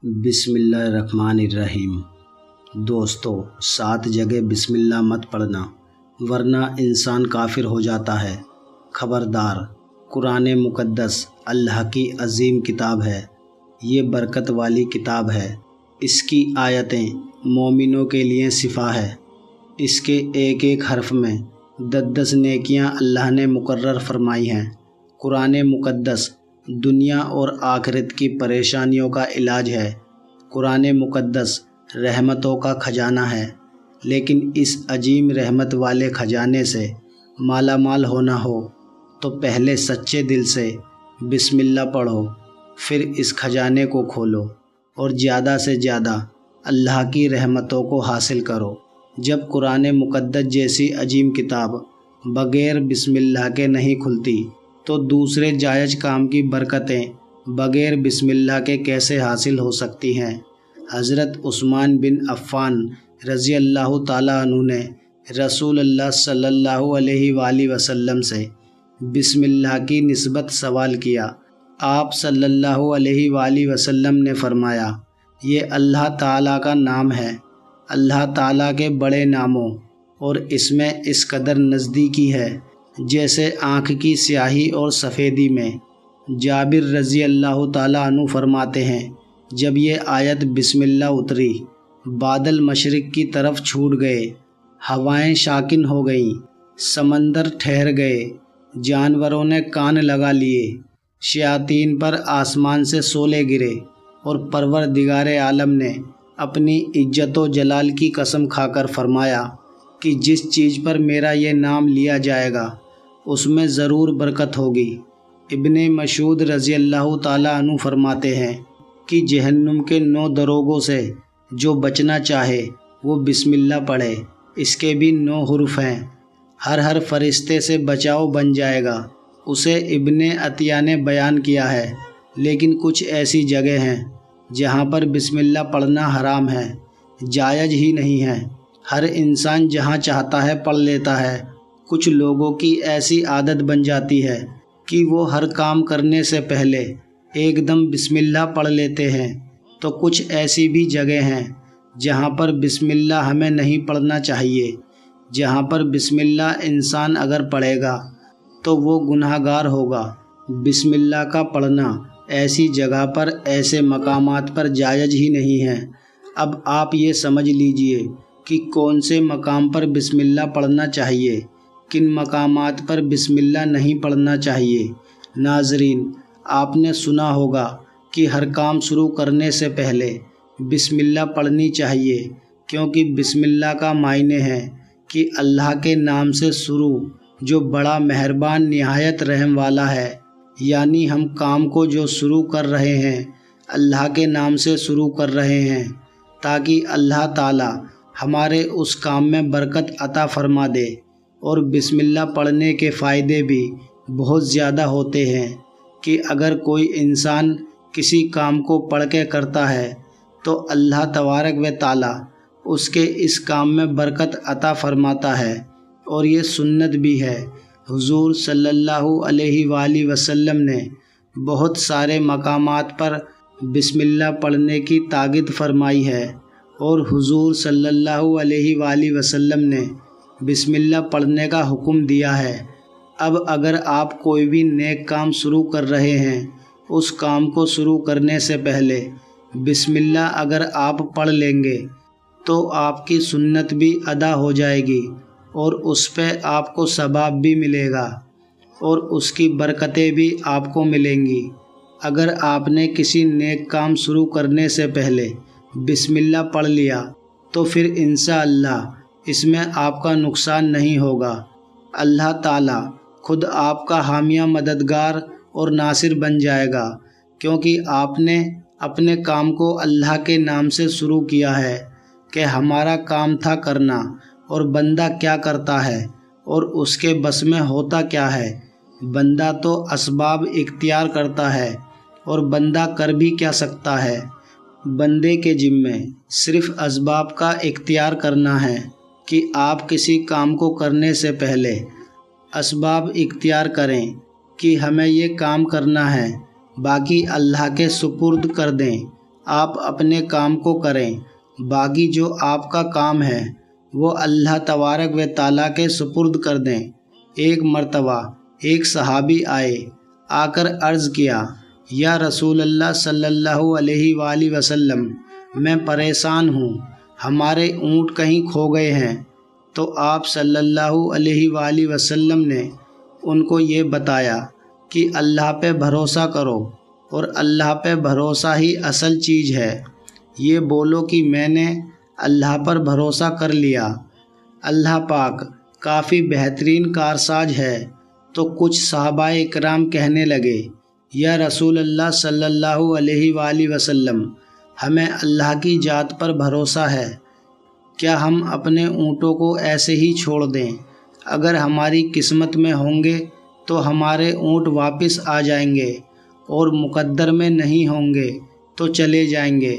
بسم اللہ الرحمن الرحیم۔ دوستو، 7 جگہ بسم اللہ مت پڑھنا ورنہ انسان کافر ہو جاتا ہے۔ خبردار، قرآن مقدس اللہ کی عظیم کتاب ہے۔ یہ برکت والی کتاب ہے۔ اس کی آیتیں مومنوں کے لیے شفا ہے۔ اس کے ایک ایک حرف میں 10 نیکیاں اللہ نے مقرر فرمائی ہیں۔ قرآن مقدس دنیا اور آخرت کی پریشانیوں کا علاج ہے۔ قرآن مقدس رحمتوں کا خزانہ ہے، لیکن اس عظیم رحمت والے خزانے سے مالا مال ہونا ہو تو پہلے سچے دل سے بسم اللہ پڑھو، پھر اس خزانے کو کھولو اور زیادہ سے زیادہ اللہ کی رحمتوں کو حاصل کرو۔ جب قرآن مقدس جیسی عظیم کتاب بغیر بسم اللہ کے نہیں کھلتی تو دوسرے جائز کام کی برکتیں بغیر بسم اللہ کے کیسے حاصل ہو سکتی ہیں؟ حضرت عثمان بن عفان رضی اللہ تعالیٰ عنہ نے رسول اللہ صلی اللہ علیہ وآلہ وسلم سے بسم اللہ کی نسبت سوال کیا۔ آپ صلی اللہ علیہ وآلہ وسلم نے فرمایا، یہ اللہ تعالیٰ کا نام ہے۔ اللہ تعالیٰ کے بڑے ناموں اور اس میں اس قدر نزدیکی ہے جیسے آنکھ کی سیاہی اور سفیدی میں۔ جابر رضی اللہ تعالیٰ عنہ فرماتے ہیں، جب یہ آیت بسم اللہ اتری، بادل مشرق کی طرف چھوٹ گئے، ہوائیں ساکن ہو گئیں، سمندر ٹھہر گئے، جانوروں نے کان لگا لیے، شیاطین پر آسمان سے شعلے گرے، اور پروردگار عالم نے اپنی عزت و جلال کی قسم کھا کر فرمایا کہ جس چیز پر میرا یہ نام لیا جائے گا اس میں ضرور برکت ہوگی۔ ابن مسعود رضی اللہ تعالیٰ عنہ فرماتے ہیں کہ جہنم کے 9 دروگوں سے جو بچنا چاہے وہ بسم اللہ پڑھے۔ اس کے بھی 9 حروف ہیں۔ ہر فرشتے سے بچاؤ بن جائے گا۔ اسے ابن عطیہ نے بیان کیا ہے، لیکن کچھ ایسی جگہ ہیں جہاں پر بسم اللہ پڑھنا حرام ہے، جائز ہی نہیں ہے۔ ہر انسان جہاں چاہتا ہے پڑھ لیتا ہے۔ کچھ لوگوں کی ایسی عادت بن جاتی ہے کہ وہ ہر کام کرنے سے پہلے ایک دم بسم اللہ پڑھ لیتے ہیں، تو کچھ ایسی بھی جگہ ہیں جہاں پر بسم اللہ ہمیں نہیں پڑھنا چاہیے۔ جہاں پر بسم اللہ انسان اگر پڑھے گا تو وہ گناہ گار ہوگا۔ بسم اللہ کا پڑھنا ایسی جگہ پر، ایسے مقامات پر جائز ہی نہیں ہے۔ اب آپ یہ سمجھ لیجئے کہ کون سے مقام پر بسم اللہ پڑھنا چاہیے، کن مقامات پر بسم اللہ نہیں پڑھنا چاہیے۔ ناظرین، آپ نے سنا ہوگا کہ ہر کام شروع کرنے سے پہلے بسم اللہ پڑھنی چاہیے، کیونکہ بسم اللہ کا معنی ہے کہ اللہ کے نام سے شروع، جو بڑا مہربان نہایت رحم والا ہے۔ یعنی ہم کام کو جو شروع کر رہے ہیں اللہ کے نام سے شروع کر رہے ہیں، تاکہ اللہ تعالی ہمارے اس کام میں برکت عطا فرما دے۔ اور بسم اللہ پڑھنے کے فائدے بھی بہت زیادہ ہوتے ہیں کہ اگر کوئی انسان کسی کام کو پڑھ کے کرتا ہے تو اللہ تبارک و تعالی اس کے اس کام میں برکت عطا فرماتا ہے۔ اور یہ سنت بھی ہے۔ حضور صلی اللہ علیہ وآلہ وسلم نے بہت سارے مقامات پر بسم اللہ پڑھنے کی تاکید فرمائی ہے، اور حضور صلی اللہ علیہ وآلہ وسلم نے بسم اللہ پڑھنے کا حکم دیا ہے۔ اب اگر آپ کوئی بھی نیک کام شروع کر رہے ہیں، اس کام کو شروع کرنے سے پہلے بسم اللہ اگر آپ پڑھ لیں گے تو آپ کی سنت بھی ادا ہو جائے گی، اور اس پہ آپ کو ثواب بھی ملے گا، اور اس کی برکتیں بھی آپ کو ملیں گی۔ اگر آپ نے کسی نیک کام شروع کرنے سے پہلے بسم اللہ پڑھ لیا تو پھر انشاءاللہ اس میں آپ کا نقصان نہیں ہوگا۔ اللہ تعالیٰ خود آپ کا حامیہ مددگار اور ناصر بن جائے گا، کیونکہ آپ نے اپنے کام کو اللہ کے نام سے شروع کیا ہے کہ ہمارا کام تھا کرنا، اور بندہ کیا کرتا ہے اور اس کے بس میں ہوتا کیا ہے۔ بندہ تو اسباب اختیار کرتا ہے، اور بندہ کر بھی کیا سکتا ہے۔ بندے کے ذمے صرف اسباب کا اختیار کرنا ہے کہ آپ کسی کام کو کرنے سے پہلے اسباب اختیار کریں کہ ہمیں یہ کام کرنا ہے، باقی اللہ کے سپرد کر دیں۔ آپ اپنے کام کو کریں، باقی جو آپ کا کام ہے وہ اللہ تبارک و تعالیٰ کے سپرد کر دیں۔ ایک مرتبہ ایک صحابی آ کر عرض کیا، یا رسول اللہ صلی اللہ علیہ وآلہ وسلم، میں پریشان ہوں، ہمارے اونٹ کہیں کھو گئے ہیں۔ تو آپ صلی اللہ علیہ وآلہ وسلم نے ان کو یہ بتایا کہ اللہ پہ بھروسہ کرو، اور اللہ پہ بھروسہ ہی اصل چیز ہے۔ یہ بولو کہ میں نے اللہ پر بھروسہ کر لیا۔ اللہ پاک کافی بہترین کارساز ہے۔ تو کچھ صحابہ اکرام کہنے لگے، یا رسول اللہ صلی اللہ علیہ وآلہ وسلم، ہمیں اللہ کی ذات پر بھروسہ ہے، کیا ہم اپنے اونٹوں کو ایسے ہی چھوڑ دیں؟ اگر ہماری قسمت میں ہوں گے تو ہمارے اونٹ واپس آ جائیں گے، اور مقدر میں نہیں ہوں گے تو چلے جائیں گے۔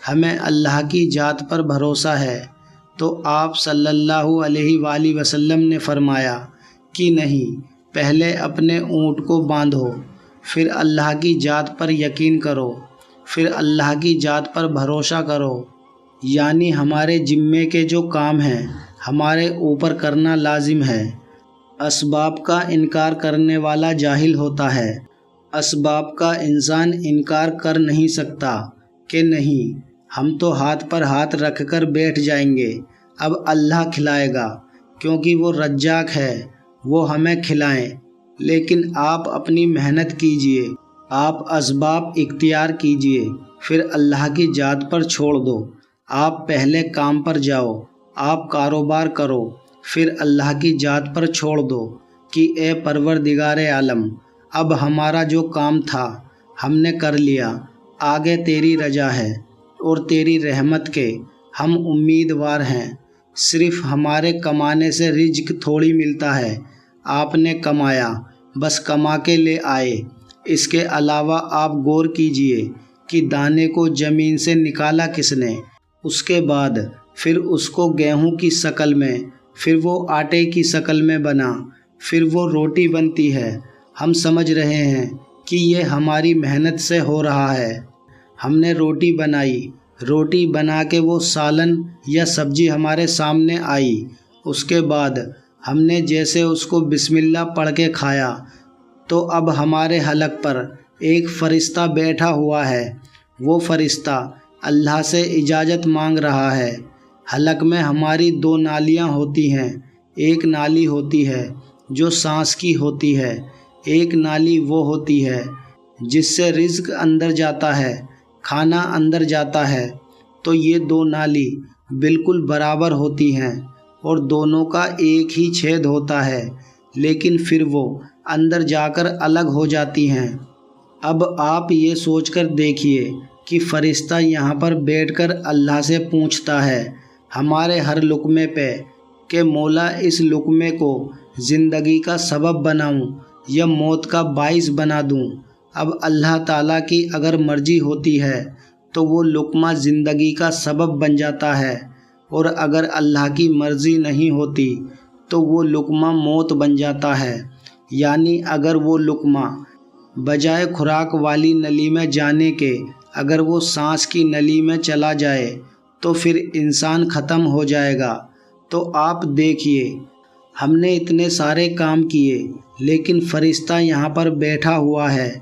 ہمیں اللہ کی ذات پر بھروسہ ہے۔ تو آپ صلی اللہ علیہ وآلہ وسلم نے فرمایا کہ نہیں، پہلے اپنے اونٹ کو باندھو، پھر اللہ کی ذات پر یقین کرو، پھر اللہ کی ذات پر بھروسہ کرو۔ یعنی ہمارے ذمے کے جو کام ہیں ہمارے اوپر کرنا لازم ہے۔ اسباب کا انکار کرنے والا جاہل ہوتا ہے۔ اسباب کا انسان انکار کر نہیں سکتا کہ نہیں، ہم تو ہاتھ پر ہاتھ رکھ کر بیٹھ جائیں گے، اب اللہ کھلائے گا، کیونکہ وہ رزاق ہے، وہ ہمیں کھلائیں۔ لیکن آپ اپنی محنت کیجئے، آپ اسباب اختیار کیجئے، پھر اللہ کی ذات پر چھوڑ دو۔ آپ پہلے کام پر جاؤ، آپ کاروبار کرو، پھر اللہ کی ذات پر چھوڑ دو کہ اے پروردگار عالم، اب ہمارا جو کام تھا ہم نے کر لیا، آگے تیری رضا ہے اور تیری رحمت کے ہم امیدوار ہیں۔ صرف ہمارے کمانے سے رزق تھوڑی ملتا ہے، آپ نے کمایا، بس کما کے لے آئے۔ اس کے علاوہ آپ غور کیجئے کہ دانے کو زمین سے نکالا کس نے، اس کے بعد پھر اس کو گیہوں کی شکل میں، پھر وہ آٹے کی شکل میں بنا، پھر وہ روٹی بنتی ہے۔ ہم سمجھ رہے ہیں کہ یہ ہماری محنت سے ہو رہا ہے۔ ہم نے روٹی بنائی، روٹی بنا کے وہ سالن یا سبزی ہمارے سامنے آئی، اس کے بعد ہم نے جیسے اس کو بسم اللہ پڑھ کے کھایا، تو اب ہمارے حلق پر ایک فرشتہ بیٹھا ہوا ہے، وہ فرشتہ اللہ سے اجازت مانگ رہا ہے۔ حلق میں ہماری دو نالیاں ہوتی ہیں، ایک نالی ہوتی ہے جو سانس کی ہوتی ہے، ایک نالی وہ ہوتی ہے جس سے رزق اندر جاتا ہے، کھانا اندر جاتا ہے۔ تو یہ دو نالی بالکل برابر ہوتی ہیں اور دونوں کا ایک ہی چھید ہوتا ہے، لیکن پھر وہ اندر جا کر الگ ہو جاتی ہیں۔ اب آپ یہ سوچ کر دیکھیے کہ فرشتہ یہاں پر بیٹھ کر اللہ سے پوچھتا ہے ہمارے ہر لقمے پہ کہ مولا اس لقمے کو زندگی کا سبب بناؤں یا موت کا باعث بنا دوں۔ اب اللہ تعالیٰ کی اگر مرضی ہوتی ہے تو وہ لقمہ زندگی کا سبب بن جاتا ہے، اور اگر اللہ کی مرضی نہیں ہوتی تو وہ لقمہ موت بن جاتا ہے۔ یعنی اگر وہ لقمہ بجائے خوراک والی نلی میں جانے کے اگر وہ سانس کی نلی میں چلا جائے تو پھر انسان ختم ہو جائے گا۔ تو آپ دیکھیے، ہم نے اتنے سارے کام کیے، لیکن فرشتہ یہاں پر بیٹھا ہوا ہے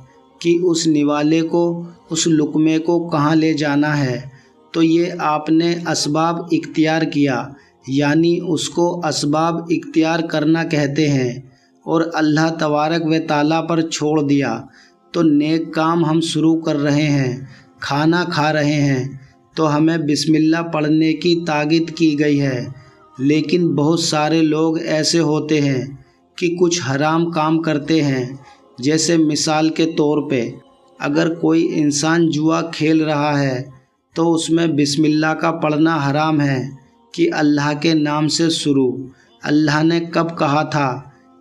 کہ اس نوالے کو، اس لقمے کو کہاں لے جانا ہے۔ تو یہ آپ نے اسباب اختیار کیا، یعنی اس کو اسباب اختیار کرنا کہتے ہیں، اور اللہ تبارک و تعالیٰ پر چھوڑ دیا۔ تو نیک کام ہم شروع کر رہے ہیں، کھانا کھا رہے ہیں تو ہمیں بسم اللہ پڑھنے کی تاکید کی گئی ہے، لیکن بہت سارے لوگ ایسے ہوتے ہیں کہ کچھ حرام کام کرتے ہیں۔ جیسے مثال کے طور پہ اگر کوئی انسان جوا کھیل رہا ہے تو اس میں بسم اللہ کا پڑھنا حرام ہے کہ اللہ کے نام سے شروع۔ اللہ نے کب کہا تھا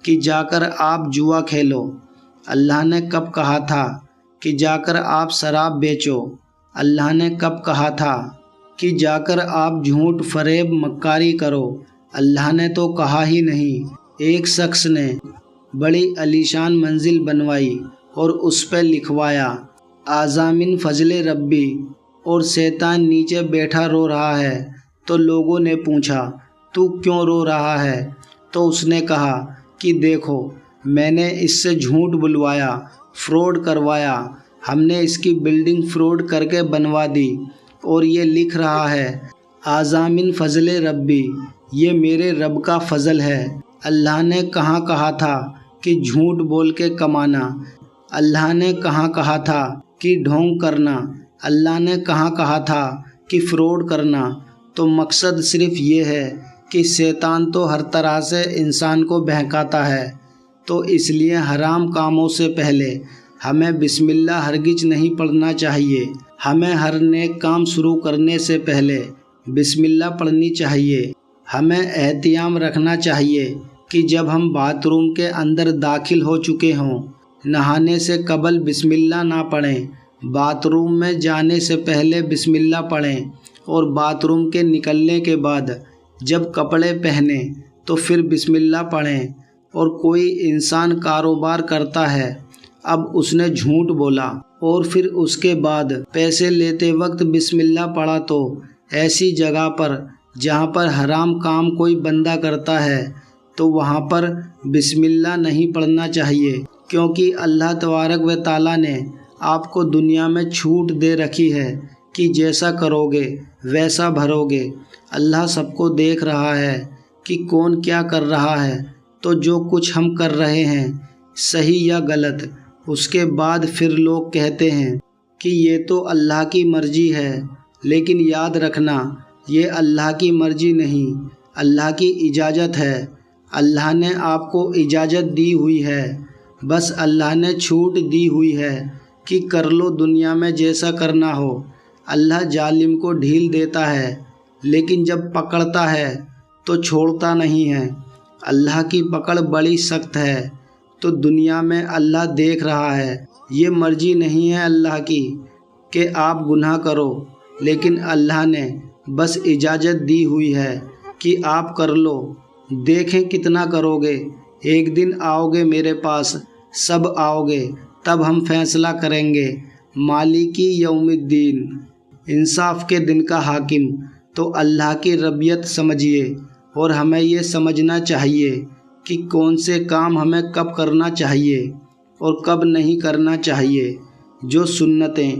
کہ جا کر آپ جوا کھیلو؟ اللہ نے کب کہا تھا کہ جا کر آپ شراب بیچو؟ اللہ نے کب کہا تھا کہ جا کر آپ جھوٹ فریب مکاری کرو؟ اللہ نے تو کہا ہی نہیں۔ ایک شخص نے بڑی عالیشان منزل بنوائی اور اس پہ لکھوایا اعظم من فضل ربی، اور شیطان نیچے بیٹھا رو رہا ہے۔ تو لوگوں نے پوچھا تو کیوں رو رہا ہے؟ تو اس نے کہا کہ دیکھو میں نے اس سے جھوٹ بلوایا، فراڈ کروایا، ہم نے اس کی بلڈنگ فراڈ کر کے بنوا دی، اور یہ لکھ رہا ہے ھذا من فضل ربی، یہ میرے رب کا فضل ہے۔ اللہ نے کہاں کہا تھا کہ جھوٹ بول کے کمانا؟ اللہ نے کہاں کہا تھا کہ ڈھونگ کرنا؟ اللہ نے کہاں کہا تھا کہ فراڈ کرنا؟ تو مقصد صرف یہ ہے کہ شیطان تو ہر طرح سے انسان کو بہکاتا ہے، تو اس لیے حرام کاموں سے پہلے ہمیں بسم اللہ ہرگز نہیں پڑھنا چاہیے۔ ہمیں ہر نیک کام شروع کرنے سے پہلے بسم اللہ پڑھنی چاہیے۔ ہمیں احتیاط رکھنا چاہیے کہ جب ہم باتھ روم کے اندر داخل ہو چکے ہوں، نہانے سے قبل بسم اللہ نہ پڑھیں، باتھ روم میں جانے سے پہلے بسم اللہ پڑھیں، اور باتھ روم کے نکلنے کے بعد جب کپڑے پہنیں تو پھر بسم اللہ پڑھیں۔ اور کوئی انسان کاروبار کرتا ہے، اب اس نے جھوٹ بولا اور پھر اس کے بعد پیسے لیتے وقت بسم اللہ پڑھا، تو ایسی جگہ پر جہاں پر حرام کام کوئی بندہ کرتا ہے تو وہاں پر بسم اللہ نہیں پڑھنا چاہیے، کیونکہ اللہ تبارک و تعالیٰ نے آپ کو دنیا میں چھوٹ دے رکھی ہے کہ جیسا کرو گے ویسا بھرو گے۔ اللہ سب کو دیکھ رہا ہے کہ کون کیا کر رہا ہے، تو جو کچھ ہم کر رہے ہیں صحیح یا غلط، اس کے بعد پھر لوگ کہتے ہیں کہ یہ تو اللہ کی مرضی ہے، لیکن یاد رکھنا یہ اللہ کی مرضی نہیں، اللہ کی اجازت ہے۔ اللہ نے آپ کو اجازت دی ہوئی ہے، بس اللہ نے چھوٹ دی ہوئی ہے کہ کر لو دنیا میں جیسا کرنا ہو۔ اللہ ظالم کو ڈھیل دیتا ہے، لیکن جب پکڑتا ہے تو چھوڑتا نہیں ہے۔ اللہ کی پکڑ بڑی سخت ہے، تو دنیا میں اللہ دیکھ رہا ہے۔ یہ مرضی نہیں ہے اللہ کی کہ آپ گناہ کرو، لیکن اللہ نے بس اجازت دی ہوئی ہے کہ آپ کر لو، دیکھیں کتنا کرو گے۔ ایک دن آؤ گے میرے پاس، سب آؤ گے، تب ہم فیصلہ کریں گے۔ مالکی یوم الدین، انصاف کے دن کا حاکم، تو اللہ کی ربیت سمجھیے، اور ہمیں یہ سمجھنا چاہیے کہ کون سے کام ہمیں کب کرنا چاہیے اور کب نہیں کرنا چاہیے۔ جو سنتیں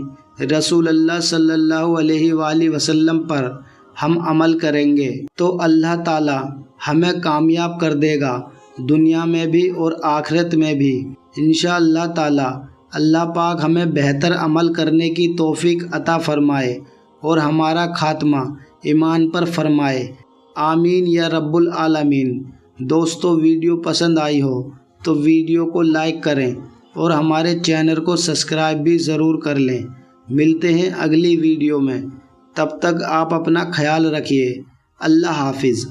رسول اللہ صلی اللہ علیہ وآلہ وسلم پر ہم عمل کریں گے تو اللہ تعالی ہمیں کامیاب کر دے گا، دنیا میں بھی اور آخرت میں بھی انشاءاللہ تعالی۔ اللہ پاک ہمیں بہتر عمل کرنے کی توفیق عطا فرمائے اور ہمارا خاتمہ ایمان پر فرمائے، آمین یا رب العالمین۔ دوستو ویڈیو پسند آئی ہو تو ویڈیو کو لائک کریں اور ہمارے چینل کو سبسکرائب بھی ضرور کر لیں۔ ملتے ہیں اگلی ویڈیو میں، تب تک آپ اپنا خیال رکھیے۔ اللہ حافظ۔